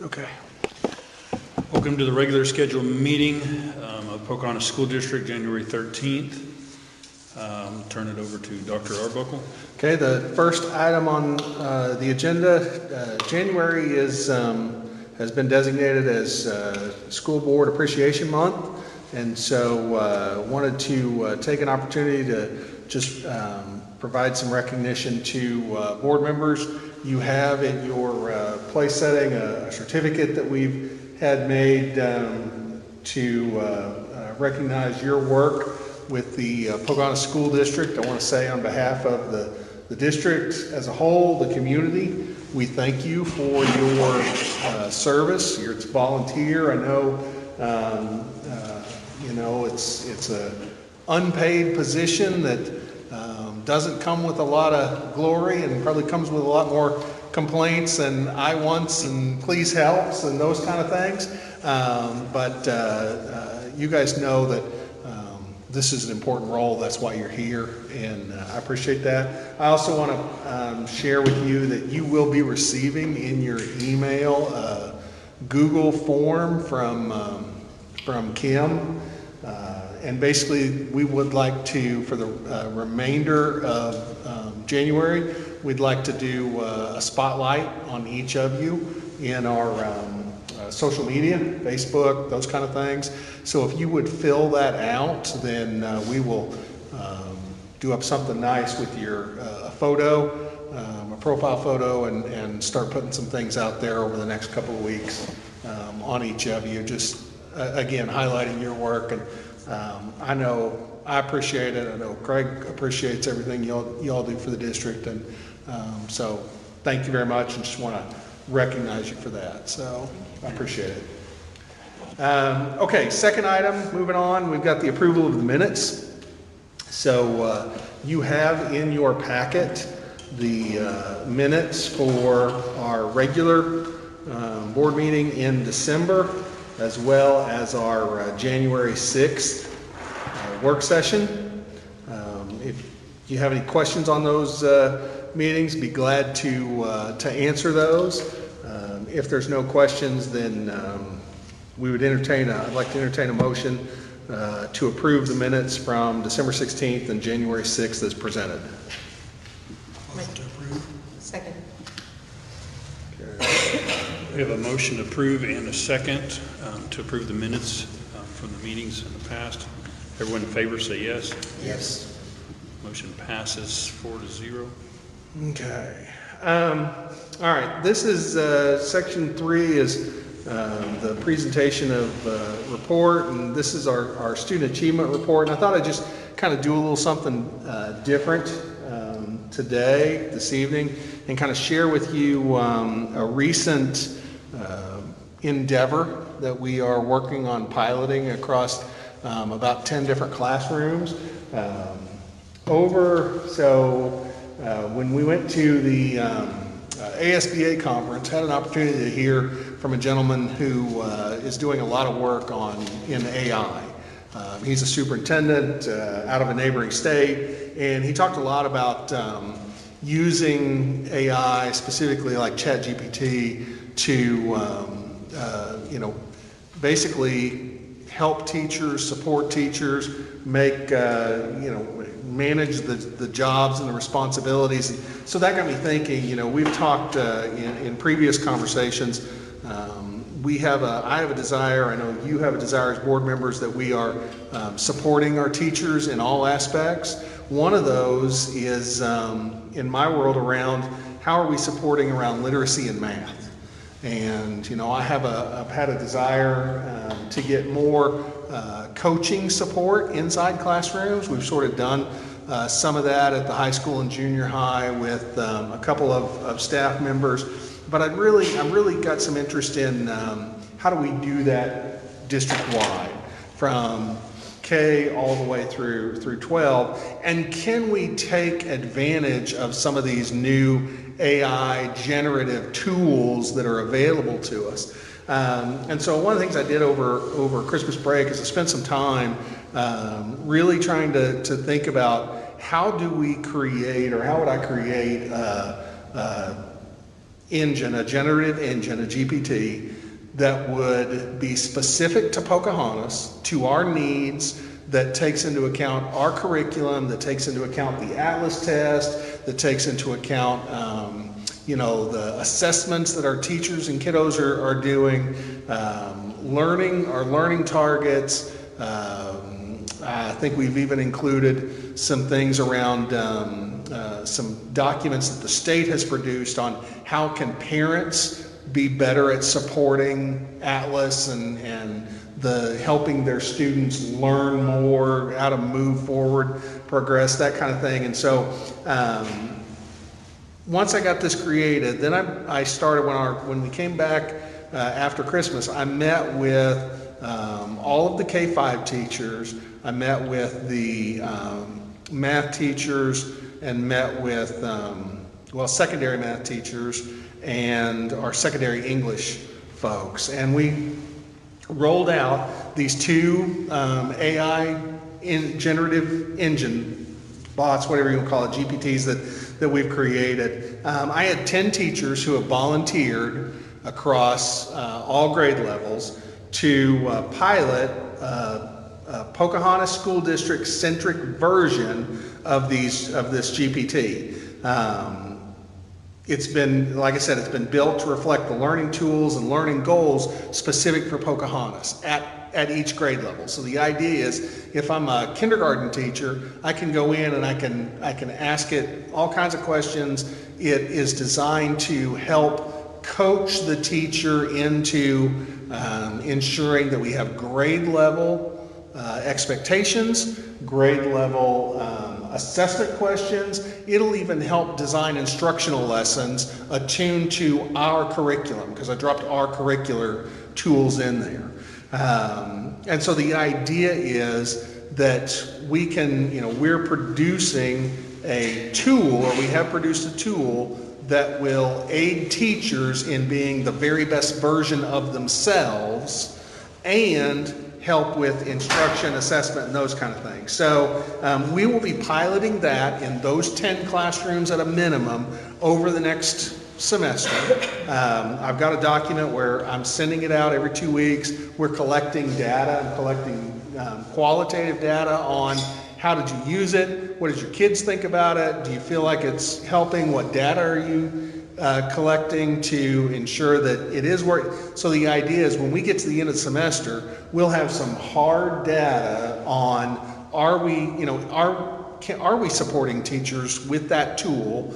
Okay. Welcome to the regular scheduled meeting of Pocahontas School District, January 13th. Turn it over to Dr. Arbuckle. Okay, the first item on the agenda, January has been designated as School Board Appreciation Month, and so wanted to take an opportunity to just provide some recognition to board members. You have in your place setting a certificate that we've had made to recognize your work with the Pocahontas School District. I want to say on behalf of the district as a whole, the community, we thank you for your service. It's volunteer. I know, it's a unpaid position that doesn't come with a lot of glory and probably comes with a lot more complaints and I wants and please helps and those kind of things. But you guys know that this is an important role. That's why you're here, and I appreciate that. I also want to share with you that you will be receiving in your email a Google form from Kim. And basically, we would like to, for the remainder of January, we'd like to do a spotlight on each of you in our social media, Facebook, those kind of things. So if you would fill that out, then we will do up something nice with your photo, a profile photo, and start putting some things out there over the next couple of weeks on each of you, just again highlighting your work. And I know I appreciate it. I know Craig appreciates everything y'all do for the district, and so thank you very much, and just want to recognize you for that. So I appreciate it. Okay, second item, moving on, we've got the approval of the minutes. So you have in your packet the minutes for our regular board meeting in December, as well as our January 6th work session. If you have any questions on those meetings, be glad to answer those. If there's no questions, then I'd like to entertain a motion to approve the minutes from December 16th and January 6th as presented. Motion to approve. Second. We have a motion to approve and a second to approve the minutes from the meetings in the past. Everyone in favor say yes. Yes. Motion passes 4-0. Okay. All right. This is section 3 is the presentation of report, and this is our student achievement report. And I thought I'd just kind of do a little something different this evening, and kind of share with you a recent endeavor that we are working on piloting across about 10 different classrooms. When we went to the ASBA conference, had an opportunity to hear from a gentleman who is doing a lot of work in AI. He's a superintendent out of a neighboring state, and he talked a lot about using AI, specifically like ChatGPT, to basically help teachers, support teachers, make manage the jobs and the responsibilities. So that got me thinking. We've talked in previous conversations. I have a desire, I know you have a desire as board members, that we are supporting our teachers in all aspects. One of those is, in my world, around how are we supporting around literacy and math. And I've had a desire to get more coaching support inside classrooms. We've sort of done some of that at the high school and junior high with a couple of staff members. But I've really got some interest in how do we do that district-wide, from K all the way through 12, and can we take advantage of some of these new AI generative tools that are available to us. And so one of the things I did over Christmas break is I spent some time really trying to think about how do we create, or how would I create engine, a generative engine, a GPT, that would be specific to Pocahontas, to our needs, that takes into account our curriculum, that takes into account the Atlas test, that takes into account the assessments that our teachers and kiddos are doing, our learning targets. I think we've even included some things around some documents that the state has produced on how can parents be better at supporting Atlas and the helping their students learn more, how to move forward, progress, that kind of thing. And so once I got this created, then I started when we came back after Christmas. I met with all of the K-5 teachers. I met with the math teachers and met with secondary math teachers and our secondary English folks, and we rolled out these two AI generative engine bots, whatever you want to call it, GPTs that we've created. I had 10 teachers who have volunteered across all grade levels to pilot a Pocahontas School District centric version of this GPT. It's been, like I said, it's been built to reflect the learning tools and learning goals specific for Pocahontas at each grade level. So the idea is, if I'm a kindergarten teacher, I can go in and I can ask it all kinds of questions. It is designed to help coach the teacher into ensuring that we have grade level expectations, grade level assessment questions. It'll even help design instructional lessons attuned to our curriculum, because I dropped our curricular tools in there. And so the idea is that we can, we're producing a tool, or we have produced a tool that will aid teachers in being the very best version of themselves and help with instruction, assessment, and those kind of things. So we will be piloting that in those 10 classrooms at a minimum over the next semester. I've got a document where I'm sending it out every 2 weeks. We're collecting data. I'm collecting qualitative data on how did you use it? What did your kids think about it? Do you feel like it's helping? What data are you collecting to ensure that it is working? So the idea is, when we get to the end of the semester, we'll have some hard data on, are we supporting teachers with that tool?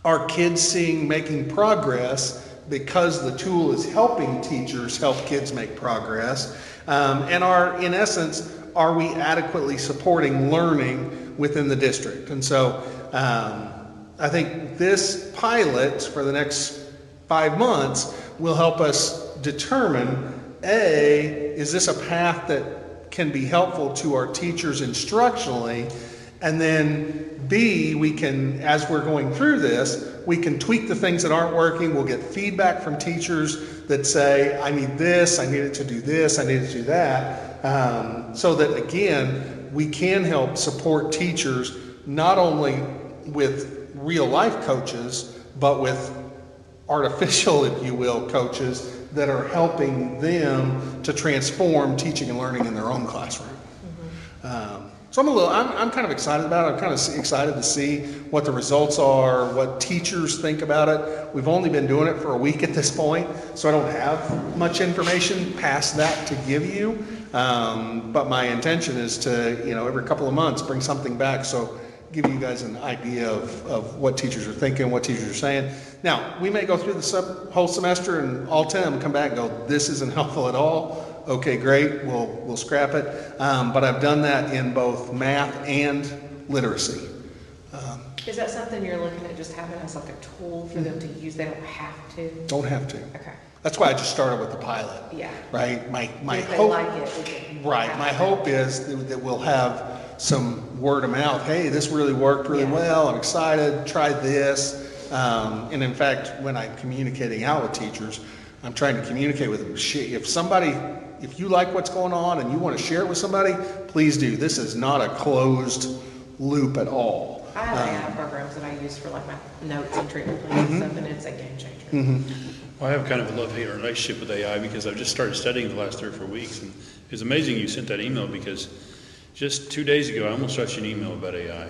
Are kids making progress because the tool is helping teachers help kids make progress? And in essence, are we adequately supporting learning within the district? And so I think this pilot for the next 5 months will help us determine, A, is this a path that can be helpful to our teachers instructionally? And then B, we can, as we're going through this, we can tweak the things that aren't working. We'll get feedback from teachers that say, I need this, I need it to do this, I need it to do that. So that, again, we can help support teachers not only with real life coaches, but with artificial, if you will, coaches that are helping them to transform teaching and learning in their own classroom. So I'm kind of excited about it. I'm kind of excited to see what the results are, what teachers think about it. We've only been doing it for a week at this point, so I don't have much information past that to give you. But my intention is to, every couple of months bring something back, so give you guys an idea of what teachers are thinking, what teachers are saying. Now, we may go through the whole semester and all 10 of them come back and go, this isn't helpful at all. Okay, great, we'll scrap it. But I've done that in both math and literacy. Is that something you're looking at, just having as like a tool for them to use? They don't have to? Don't have to. Okay. That's why I just started with the pilot. Yeah. Right? My If they hope, like it. right, my hope is that we'll have some word of mouth. Hey, this really worked really well. I'm excited. Try this. And in fact, when I'm communicating out with teachers, I'm trying to communicate with them. If you like what's going on and you want to share it with somebody, please do. This is not a closed loop at all. I have AI programs that I use for like my notes and treatment plans and stuff, and it's a game changer. Well, I have kind of a love-hate relationship with AI because I've just started studying the last 3 or 4 weeks, and it's amazing you sent that email because just 2 days ago I almost shot you an email about AI.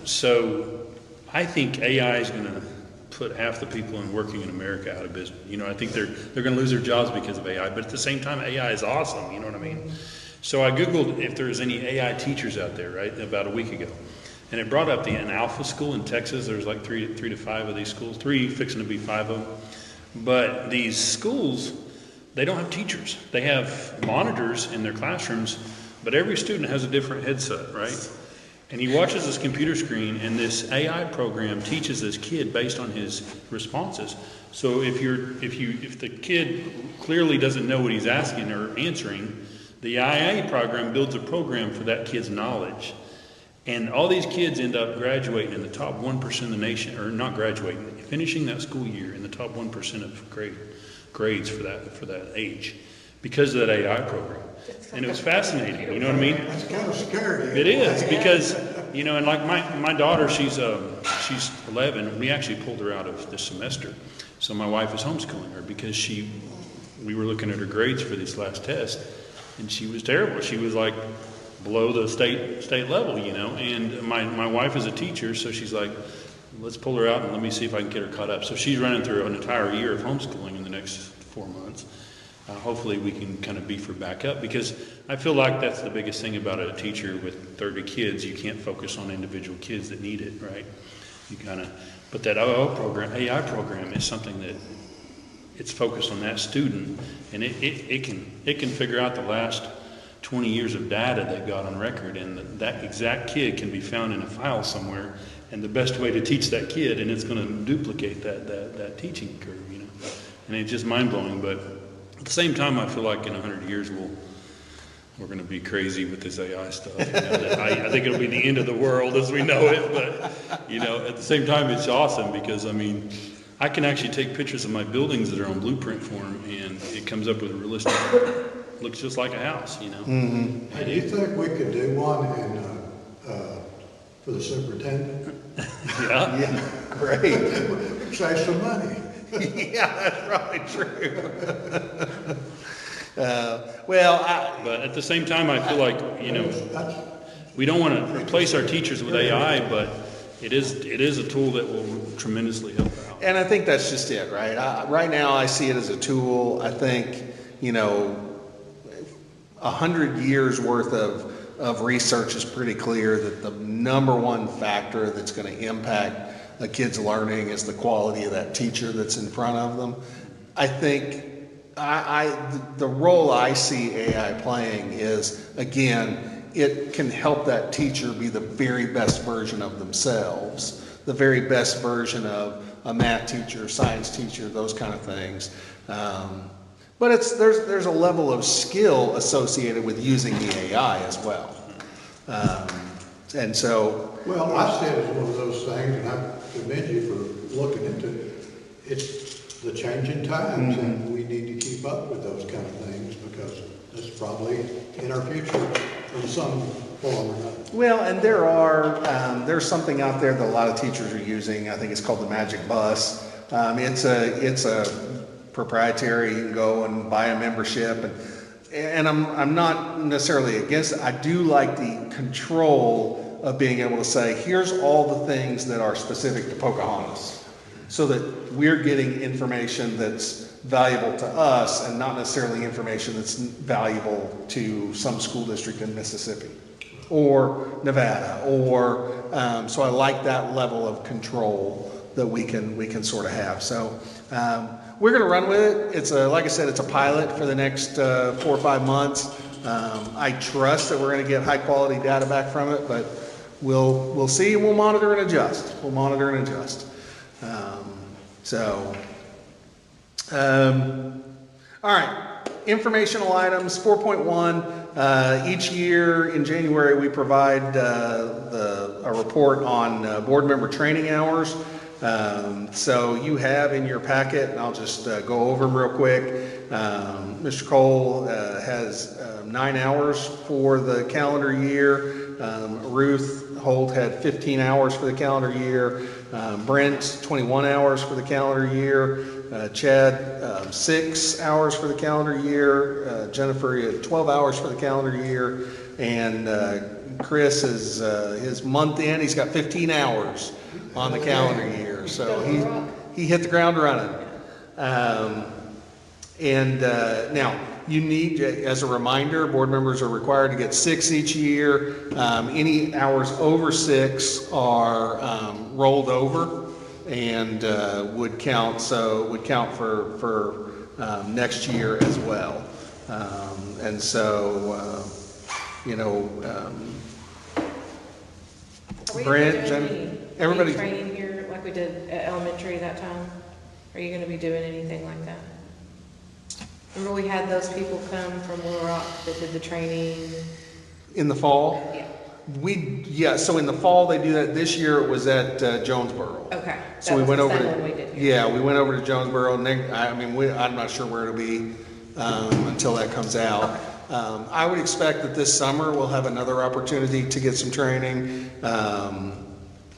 So I think AI is going to put half the people working in America out of business. You know, I think they're going to lose their jobs because of AI, but at the same time, AI is awesome. You know what I mean? So I Googled if there's any AI teachers out there, right, about a week ago. And it brought up an Alpha school in Texas. There's like 3 to 5 of these schools, 3 fixing to be 5 of them. But these schools, they don't have teachers. They have monitors in their classrooms, but every student has a different headset, right? And he watches this computer screen, and this AI program teaches this kid based on his responses. So if the kid clearly doesn't know what he's asking or answering, the AI program builds a program for that kid's knowledge. And all these kids end up graduating in the top 1% of the nation, or not graduating, finishing that school year in the top 1% of grades for that age because of that AI program. And it was fascinating, you know what I mean? It's kind of scary. It is, because, you know, and like my daughter, she's 11. We actually pulled her out of this semester. So my wife is homeschooling her because we were looking at her grades for this last test, and she was terrible. She was like below the state level, you know, and my wife is a teacher, so she's like, let's pull her out and let me see if I can get her caught up. So she's running through an entire year of homeschooling in the next 4 months. Hopefully we can kind of beef her back up, because I feel like that's the biggest thing about a teacher with 30 kids. You can't focus on individual kids that need it, right? You kind of, but that AI program is something that it's focused on that student, and it can figure out the last 20 years of data they've got on record, and that exact kid can be found in a file somewhere, and the best way to teach that kid, and it's going to duplicate that teaching curve, you know, and it's just mind-blowing. But at the same time, I feel like in 100 years we're going to be crazy with this AI stuff. You know, I think it'll be the end of the world as we know it, but, you know, at the same time, it's awesome because, I mean, I can actually take pictures of my buildings that are on blueprint form, and it comes up with a realistic, looks just like a house, you know. Hey, do you think we could do one for the superintendent? Yeah. Yeah, great. Save some money. Yeah, that's probably true. But at the same time, I feel like, you know, we don't want to replace our teachers with AI, but it is a tool that will tremendously help out. And I think that's just it, right? Right now, I see it as a tool. I think, you know, 100 years worth of research is pretty clear that the number one factor that's going to impact a kid's learning is the quality of that teacher that's in front of them. I think the role I see AI playing is, again, it can help that teacher be the very best version of themselves, the very best version of a math teacher, science teacher, those kind of things. But there's a level of skill associated with using the AI as well. And so... Well, I see it as one of those things, and I commend you for looking into it. It's the changing times, and we need to keep up with those kind of things, because it's probably in our future in some form or another. Well, and there's something out there that a lot of teachers are using. I think it's called the Magic Bus. It's a proprietary. You can go and buy a membership, and I'm not necessarily against it. I do like the control of being able to say, here's all the things that are specific to Pocahontas, so that we're getting information that's valuable to us and not necessarily information that's valuable to some school district in Mississippi or Nevada, or so I like that level of control that we can sort of have. So we're going to run with it. It's like I said, it's a pilot for the next 4 or 5 months. I trust that we're going to get high quality data back from it, but we'll see, and we'll monitor and adjust. All right, informational items 4.1. Each year in January we provide a report on board member training hours. So you have in your packet, and I'll just go over them real quick. Mr. Cole has 9 hours for the calendar year. Ruth Holt had 15 hours for the calendar year. Brent, 21 hours for the calendar year. Chad, 6 hours for the calendar year. Jennifer, you had 12 hours for the calendar year. And Chris is his month in. He's got 15 hours on the calendar year. So he hit the ground running. Now, you need, as a reminder, board members are required to get 6 each year. Any hours over 6 are rolled over and would count. So it would count for next year as well. And so, Brent, Jen, everybody. Training here like we did at elementary that time? Are you going to be doing anything like that? Remember we had those people come from Little Rock that did the training? In the fall? Yeah. So in the fall they do that. This year it was at Jonesboro. Okay. So we went over one we did here. we went over to Jonesboro. And I'm not sure where it'll be until that comes out. Okay. I would expect that this summer we'll have another opportunity to get some training.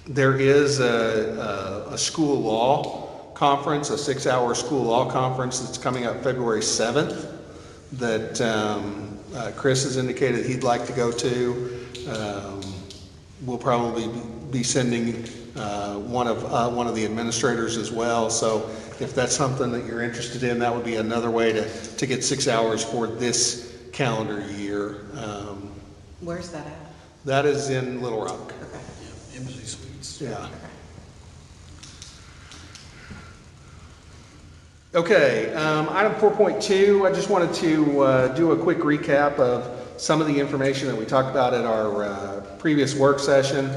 There is a school law conference, a 6-hour school law conference that's coming up February 7th that Chris has indicated he'd like to go to. We'll probably be sending one of the administrators as well. So if that's something that you're interested in, that would be another way to get 6 hours for this calendar year. Where's that at? That is in Little Rock. Okay. Embassy Suites. Yeah. Okay, item 4.2, I just wanted to do a quick recap of some of the information that we talked about at our previous work session.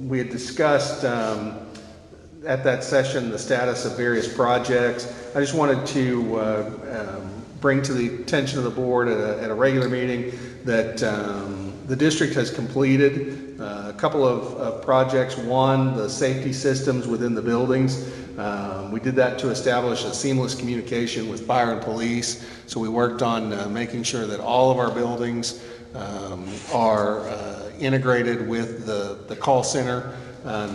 We had discussed at that session the status of various projects. I just wanted to bring to the attention of the board at a regular meeting that the district has completed a couple of projects. One, the safety systems within the buildings. We did that to establish a seamless communication with fire and police. So we worked on making sure that all of our buildings are integrated with the call center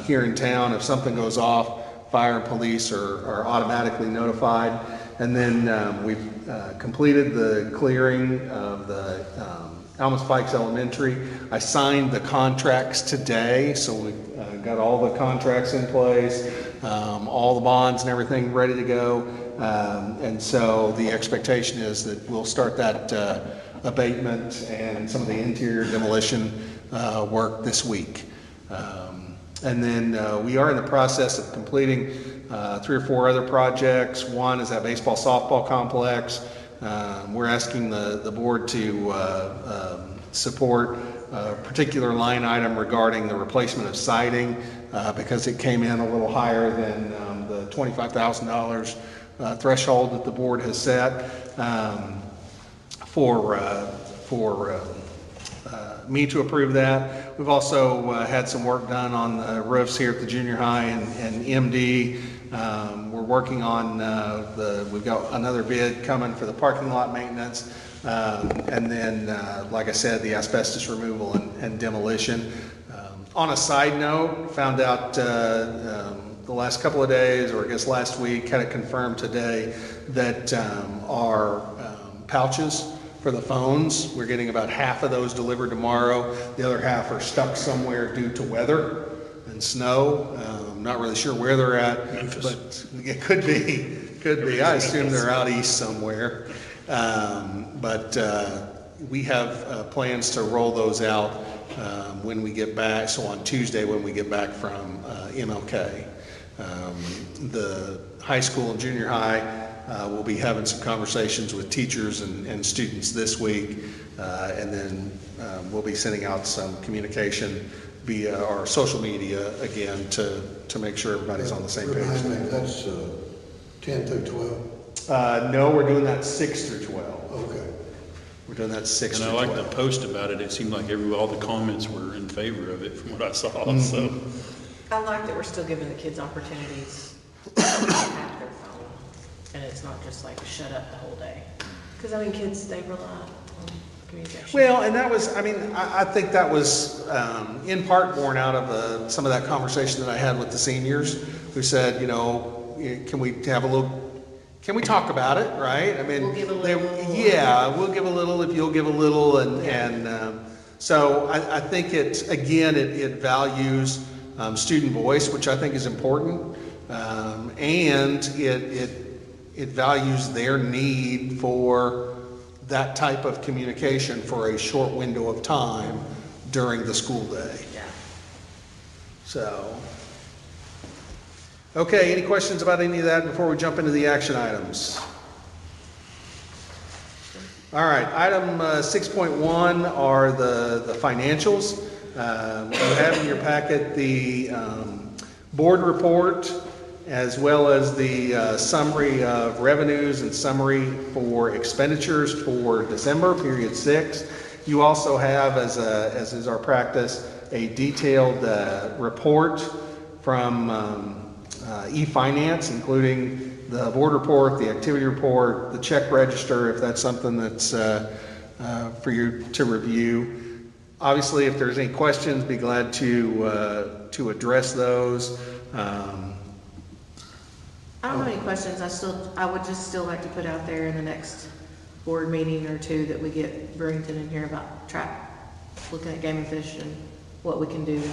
here in town. If something goes off, fire and police are automatically notified. And then we've completed the clearing of the Alma Spikes Elementary. I signed the contracts today, so we've got all the contracts in place, all the bonds and everything ready to go. And so the expectation is that we'll start that abatement and some of the interior demolition work this week. And then we are in the process of completing 3 or 4 other projects. One is that baseball softball complex. We're asking the board to support a particular line item regarding the replacement of siding because it came in a little higher than the $25,000 threshold that the board has set for me to approve that. We've also had some work done on the roofs here at the junior high and MD. We're working on we've got another bid coming for the parking lot maintenance. And then, like I said, the asbestos removal and demolition. On a side note, found out the last couple of days, or I guess last week, had it confirmed today that our pouches for the phones, we're getting about half of those delivered tomorrow. The other half are stuck somewhere due to weather and snow. Not really sure where they're at, Memphis. but it could be. I assume they're out east somewhere. But we have plans to roll those out when we get back. So on Tuesday when we get back from MLK. The high school and junior high we'll be having some conversations with teachers and students this week. And then we'll be sending out some communication via our social media again to make sure everybody's on the same page. Remind me, that's 10 through 12? No, we're doing that 6 through 12. Okay. We're doing that 6 And I through like 12. the post about it. It seemed like all the comments were in favor of it from what I saw. So I like that we're still giving the kids opportunities to have their phone. And it's not just like shut up the whole day. Because, kids, they rely on communication. Well, and that was, I mean, I think that was in part born out of some of that conversation that I had with the seniors who said, you know, can we have a little, can we talk about it, right? I mean, We'll give a little. yeah, we'll give a little if you'll give a little, and so I think it values student voice, which I think is important, and it values their need for that type of communication for a short window of time during the school day. Yeah. So, okay, any questions about any of that before we jump into the action items? All right, item 6.1 are the financials. You have in your packet the board report as well as the summary of revenues and summary for expenditures for December, period 6. You also have, as is our practice, a detailed report from e-finance, including the board report, the activity report, the check register, if that's something that's for you to review. Obviously, if there's any questions, be glad to address those. I don't have any questions. I would just still like to put out there in the next board meeting or two that we get Burrington in here about looking at Game and Fish and what we can do to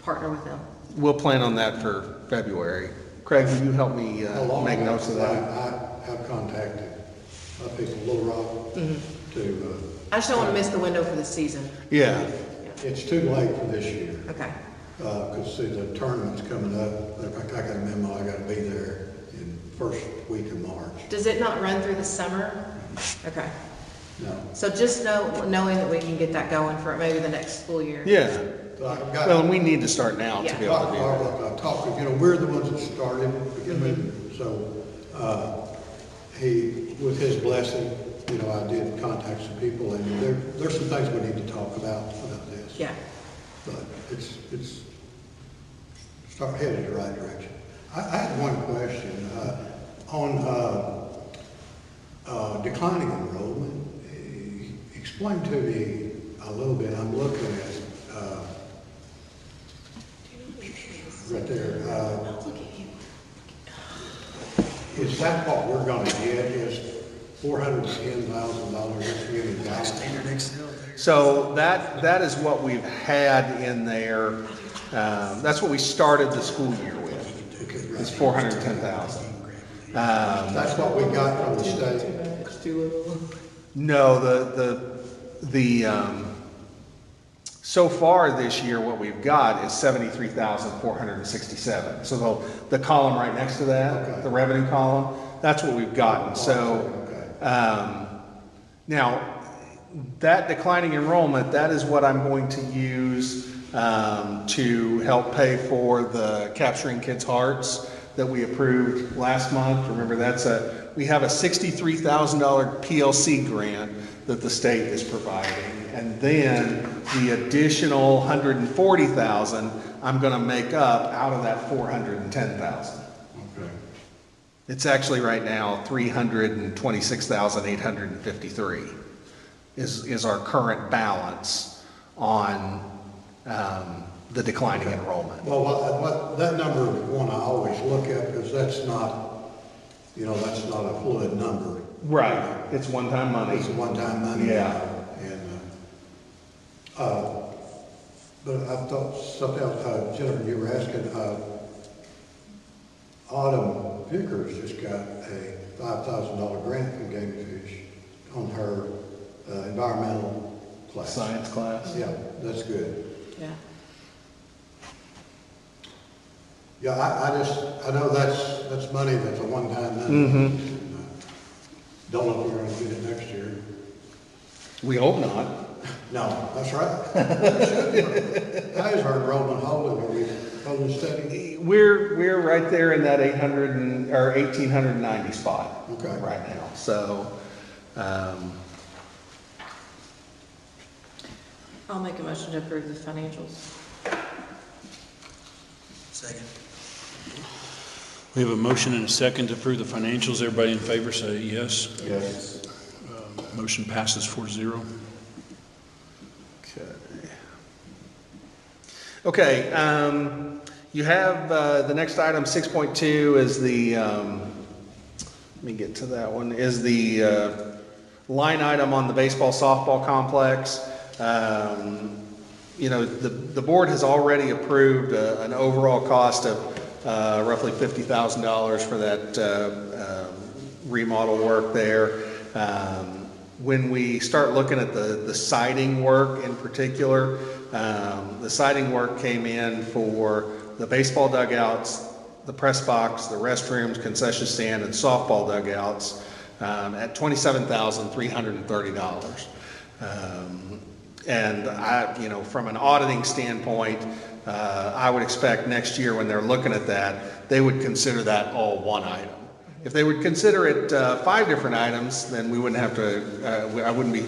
partner with them. We'll plan on that for February. Craig, will you help me make notes of that? I have contacted people, Little Rock, to, I just don't want to miss the window for the season. Yeah. it's too late for this year. Okay. Because see, the tournament's coming up. In fact, I got a memo, I gotta be there in first week of March. Does it not run through the summer? Okay. No. So just knowing that we can get that going for maybe the next school year. Yeah. So I've got, Well, and we need to start now to be able to do that. I talked to, we're the ones that started, so, he, with his blessing, I did contact some people, and there's some things we need to talk about this. Yeah. But it's start headed the right direction. I had one question, on declining enrollment. Explain to me a little bit, I'm looking at, right there, is that what we're gonna get, is $410,000 this year in guidance? So that is what we've had in there. That's what we started the school year with. It's 410,000. That's what we got from the state? It's too little. No, so far this year, what we've got is 73,467. So the column right next to that, Okay. the revenue column, that's what we've gotten. So, now, that declining enrollment, that is what I'm going to use to help pay for the Capturing Kids' Hearts that we approved last month. Remember, we have a $63,000 PLC grant that the state is providing, and then the additional $140,000 I'm going to make up out of that $410,000. Okay. It's actually right now $326,853 is our current balance on the declining enrollment. Well, what that number is one I always look at, because that's not a fluid number. Right. It's one-time money. It's a one-time money. Yeah. And, but I thought something else, Jennifer, you were asking, Autumn Vickers just got a $5,000 grant from Game and Fish on her environmental class. Science class. Yeah, that's good. Yeah. Yeah, I know that's money, that's a one-time money. Mm-hmm. Don't know if we're gonna get it next year. We hope not. No, that's right. How is our enrollment holding? Are we holding steady? We're right there in that 1,890 spot. Okay. Right now. So, I'll make a motion to approve the financials. Second. We have a motion and a second to approve the financials. Everybody in favor say yes. Yes. Motion passes 4-0. Okay, you have, the next item, 6.2, is the, let me get to that one, is the line item on the baseball softball complex. You know, the board has already approved an overall cost of roughly $50,000 for that remodel work there. When we start looking at the siding work in particular, the siding work came in for the baseball dugouts, the press box, the restrooms, concession stand, and softball dugouts at $27,330. And you know, from an auditing standpoint, I would expect next year when they're looking at that, they would consider that all one item. If they would consider it 5 different items, then we wouldn't have to, I wouldn't be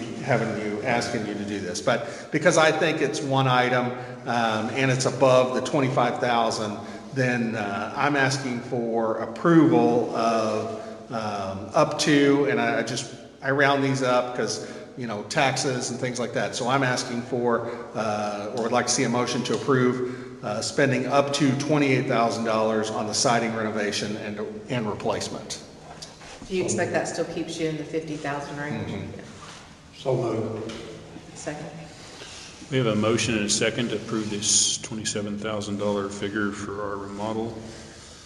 asking you to do this. But because I think it's one item and it's above the 25,000, then I'm asking for approval of up to, and I round these up because, you know, taxes and things like that. So I'm asking for, or would like to see a motion to approve spending up to $28,000 on the siding renovation and replacement. Do you expect that still keeps you in the 50,000 range? Mm-hmm. Yeah. So moved. Second. We have a motion and a second to approve this $27,000 figure for our remodel.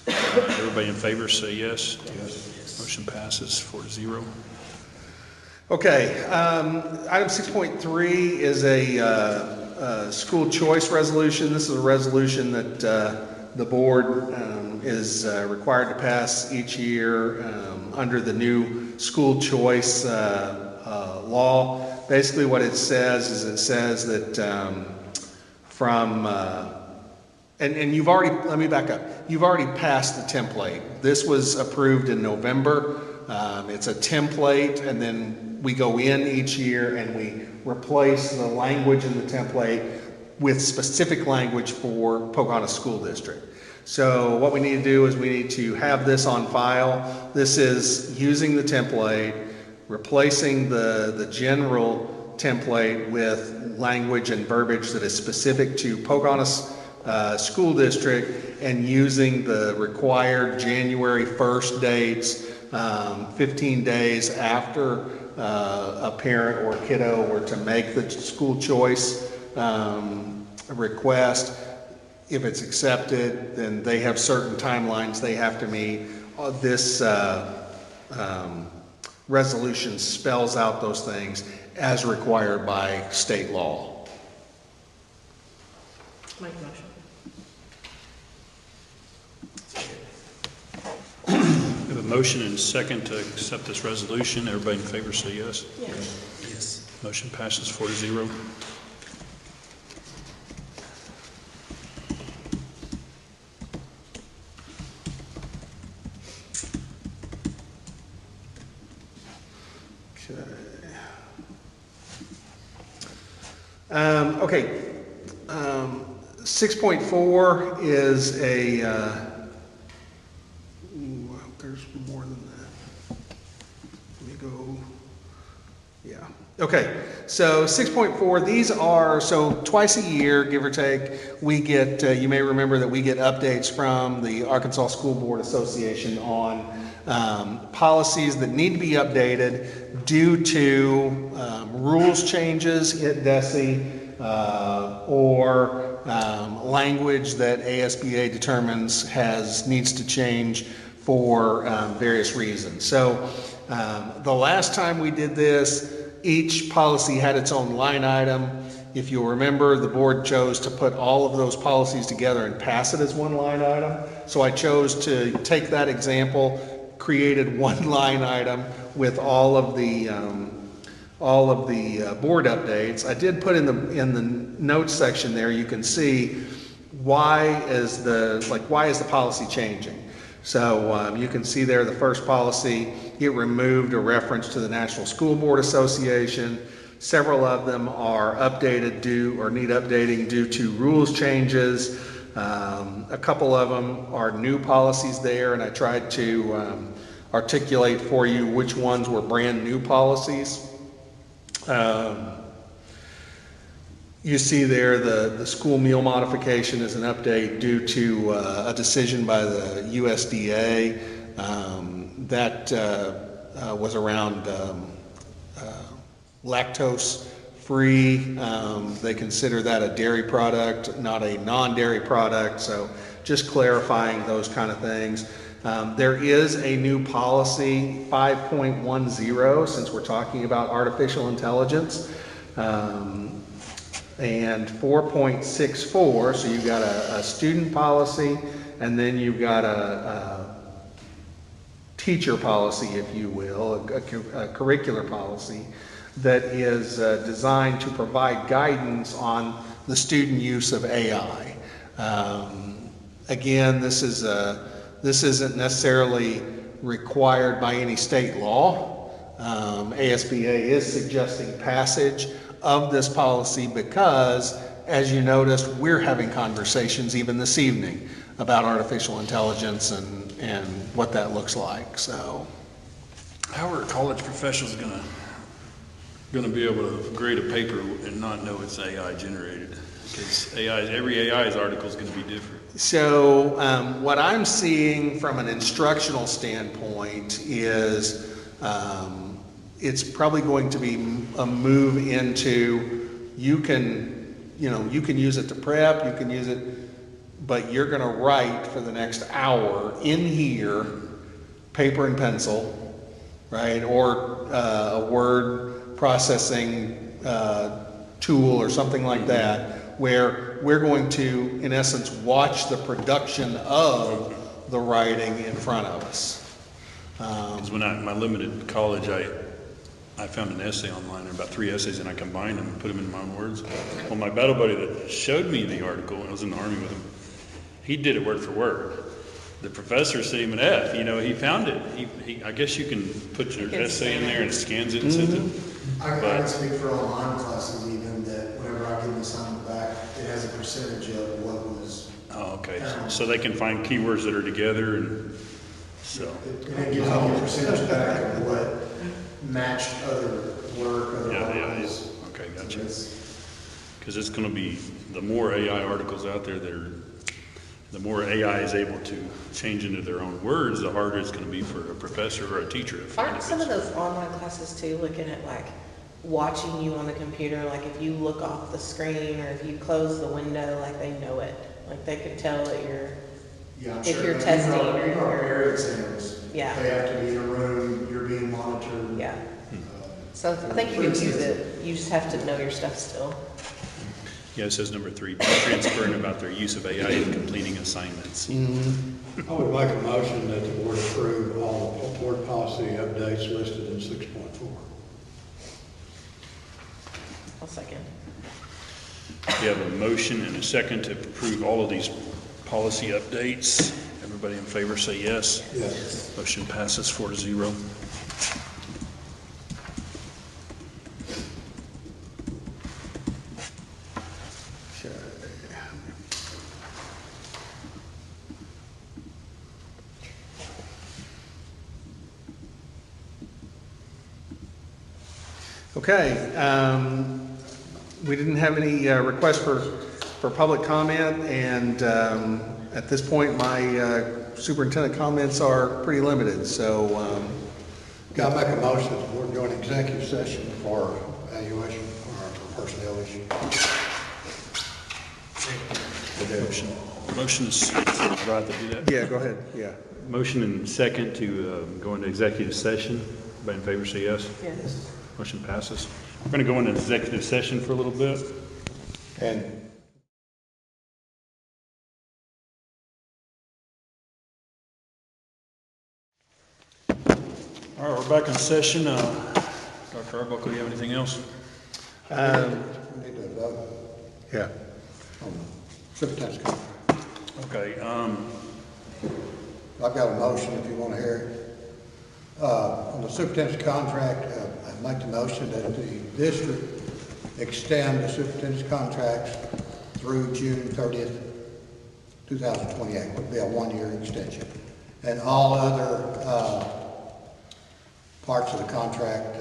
Everybody in favor say yes. Yes. Motion passes 4-0. Okay, item 6.3 is a school choice resolution. This is a resolution that the board is required to pass each year under the new school choice law. Basically what it says is that from, and you've already, let me back up, you've already passed the template. This was approved in November. It's a template, and then we go in each year and we replace the language in the template with specific language for Pocahontas School District. So what we need to do is we need to have this on file. This is using the template, replacing the general template with language and verbiage that is specific to Pocahontas School District, and using the required January 1st dates, 15 days after a parent or kiddo were to make the school choice request. If it's accepted, then they have certain timelines they have to meet. This resolution spells out those things as required by state law. Make a motion. We have a motion and a second to accept this resolution. Everybody in favor say yes. Yes. Motion passes 4-0. Okay. 6.4 is a, there's more than that. Let me go, yeah. Okay, so 6.4, these are, so twice a year, give or take, we get, you may remember that we get updates from the Arkansas School Board Association on policies that need to be updated due to rules changes at DESE or language that ASBA determines needs to change for various reasons. So the last time we did this, each policy had its own line item. If you'll remember, the board chose to put all of those policies together and pass it as one line item. So I chose to take that example, created one line item with all of the board updates. I did put in the notes section there, you can see why is the policy changing. So you can see there the first policy, it removed a reference to the National School Board Association. Several of them are updated need updating due to rules changes. A couple of them are new policies there, and I tried to articulate for you which ones were brand new policies. You see there the school meal modification is an update due to a decision by the USDA that was around lactose free. They consider that a dairy product, not a non-dairy product, so just clarifying those kind of things. There is a new policy, 5.10, since we're talking about artificial intelligence. And 4.64, so you've got a student policy, and then you've got a teacher policy, if you will, a curricular policy that is designed to provide guidance on the student use of AI. Again, this isn't necessarily required by any state law. ASBA is suggesting passage of this policy because, as you noticed, we're having conversations even this evening about artificial intelligence and what that looks like. So, How are college professionals gonna be able to grade a paper and not know it's AI generated? Because every AI's article is going to be different. So what I'm seeing from an instructional standpoint is it's probably going to be a move into you can use it to prep, you can use it, but you're going to write for the next hour in here, paper and pencil, right? Or a word processing tool or something like that, where we're going to, in essence, watch the production of the writing in front of us. Because when my limited college, I found an essay online, about 3 essays, and I combined them and put them in my own words. Well, my battle buddy that showed me the article, I was in the Army with him, he did it word for word. The professor sent him an F, he found it. I guess you can put your essay in there and it scans it and sends it. I can speak for online classes even, that whenever I give the assignment back, it has a percentage of what was. Oh, okay. So they can find keywords that are together and so. It gives me a percentage back of what matched other work, otherwise. Okay, gotcha. Because it's going to be, the more AI articles out there the more AI is able to change into their own words, the harder it's going to be for a professor or a teacher to find. Aren't some of those online classes too looking at like watching you on the computer, like if you look off the screen or if you close the window, like they know it, like they can tell that if you're testing or area exams. Yeah. They have to be in a room, you're being monitored. Yeah. So I think you can use it. You just have to know your stuff still. Yeah, it says number 3, be transparent about their use of AI in completing assignments. I would make a motion that the board approve all board policy updates listed in 6.4. I'll second. We have a motion and a second to approve all of these policy updates. Everybody in favor say yes. Yes. Motion passes 4-0. Okay, we didn't have any requests for public comment, and at this point, my superintendent comments are pretty limited, so. Got to make a motion that the board go into executive session for evaluation or for personnel issue. Motion is right to do that. Yeah, go ahead, yeah. Motion and second to go into executive session. Everybody in favor say yes. Yes. Motion passes. We're going to go into executive session for a little bit. And All right, we're back in session. Dr. Arbuckle, you have anything else? we need to vote Yeah. on the superintendent's contract. Okay, I've got a motion if you want to hear it. On the superintendent's contract, I'd make the motion that the district extend the superintendent's contracts through June 30th, 2028. It would be a one-year extension. And all other parts of the contract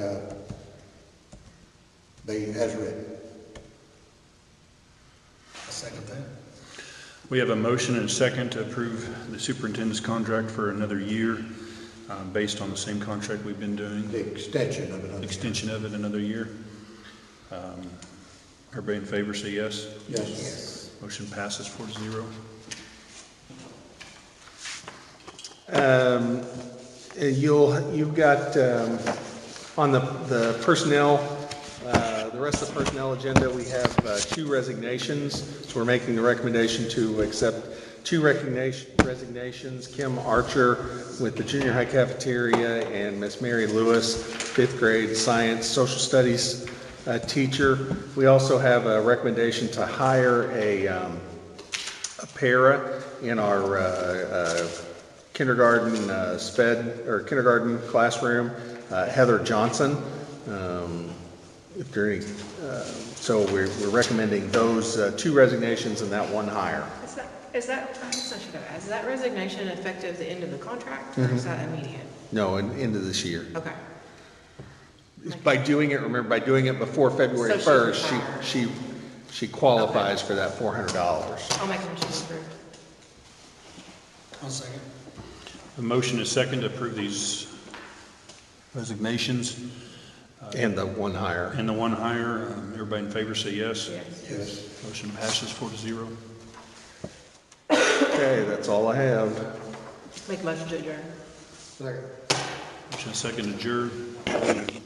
be as written. Second that. We have a motion and a second to approve the superintendent's contract for another year, based on the same contract we've been doing. The extension of it. Extension of it another year. Everybody in favor say yes. Yes. Motion passes 4-0. You've got, on the personnel, the rest of the personnel agenda, we have 2 resignations. So we're making the recommendation to accept 2 resignations. Kim Archer with the junior high cafeteria and Miss Mary Lewis, 5th grade science, social studies teacher. We also have a recommendation to hire a para in our kindergarten kindergarten classroom, Heather Johnson. If there are any, so we're recommending those 2 resignations and that 1 hire. Is that, I guess I should have asked, is that resignation effective the end of the contract, or is that immediate? No, into this year. Okay. By doing it, remember, by doing it before February So 1st, she qualifies for that $400. I'll make a motion to approve. I'll second. A motion is second to approve these resignations. And the 1 hire. And the 1 hire. Everybody in favor say yes. Yes. Motion passes 4-0. Okay, that's all I have. Make a motion to adjourn. Second. Motion is second to adjourn.